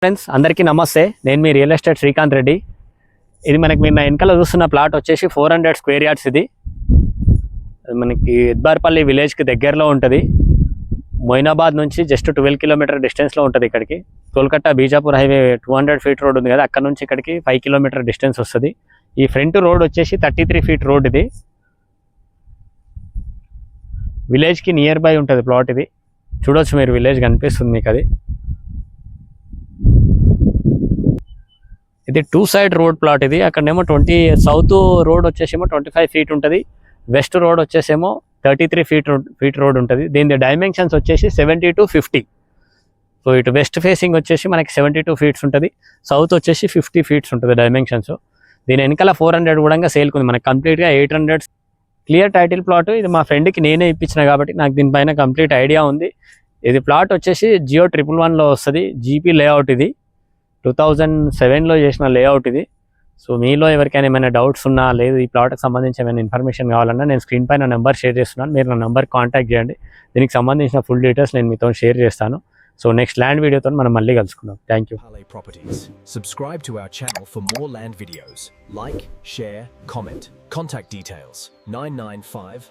Friends అందరికీ నమస్తే. నేను మీ రియల్ ఎస్టేట్ శ్రీకాంత్ రెడ్డి. ఇది మనకి మీరు వెనకాల చూస్తున్న ప్లాట్ వచ్చేసి 400 స్క్వేర్ యార్డ్స్. ఇది మనకి ఎద్బార్పల్లి విలేజ్కి దగ్గరలో ఉంటుంది. మొయినాబాద్ నుంచి జస్ట్ 12 కిలోమీటర్ డిస్టెన్స్లో ఉంటుంది. ఇక్కడికి Kolkata Bijapur highway 200 feet road ఉంది కదా, అక్కడ నుంచి ఇక్కడికి 5 కిలోమీటర్ డిస్టెన్స్ వస్తుంది. ఈ ఫ్రంట్ రోడ్ వచ్చేసి 33 ఫీట్ రోడ్. ఇది విలేజ్కి నియర్ బై ఉంటుంది ప్లాట్. ఇది చూడవచ్చు మీరు, విలేజ్ కనిపిస్తుంది మీకు. అది ఇది 2 సైడ్ రోడ్ ప్లాట్. ఇది అక్కడనేమో సౌత్ రోడ్ వచ్చేసేమో 25 ఫీట్ ఉంటుంది. వెస్ట్ రోడ్ వచ్చేసేమో 33 ఫీట్ రోడ్ ఉంటుంది. దీని డైమెన్షన్స్ వచ్చేసి 70 to 50. సో ఇటు వెస్ట్ ఫేసింగ్ వచ్చేసి మనకి 72 ఫీట్స్ ఉంటుంది, సౌత్ వచ్చేసి 50 ఫీట్స్ ఉంటుంది డైమెన్షన్స్. దీని వెనకాల 400 కూడా సేల్కుంది. మనకి కంప్లీట్గా 800 క్లియర్ టైటిల్ ప్లాట్. ఇది మా ఫ్రెండ్కి నేనే ఇప్పించిన కాబట్టి నాకు దీనిపైన కంప్లీట్ ఐడియా ఉంది. ఇది ప్లాట్ వచ్చేసి జియో 111లో వస్తుంది. GP layout. ఇది 2007లో చేసిన లేఅవుట్ ఇది. సో మీలో ఎవరికైనా ఏమైనా డౌట్స్ ఉన్నా, లేదు ఈ ప్లాట్కి సంబంధించి ఏమైనా ఇన్ఫర్మేషన్ కావాలన్నా నేను స్క్రీన్ పైన నెంబర్ షేర్ చేస్తున్నాను. మీరు నా నెంబర్ కాంటాక్ట్ చేయండి. దీనికి సంబంధించిన ఫుల్ డీటెయిల్స్ నేను మీతో షేర్ చేస్తాను. సో నెక్స్ట్ ల్యాండ్ వీడియోతో మనం మళ్ళీ కలుసుకుందాం. Thank you. Subscribe to our channel for more land videos. Like, share, comment. Contact details 995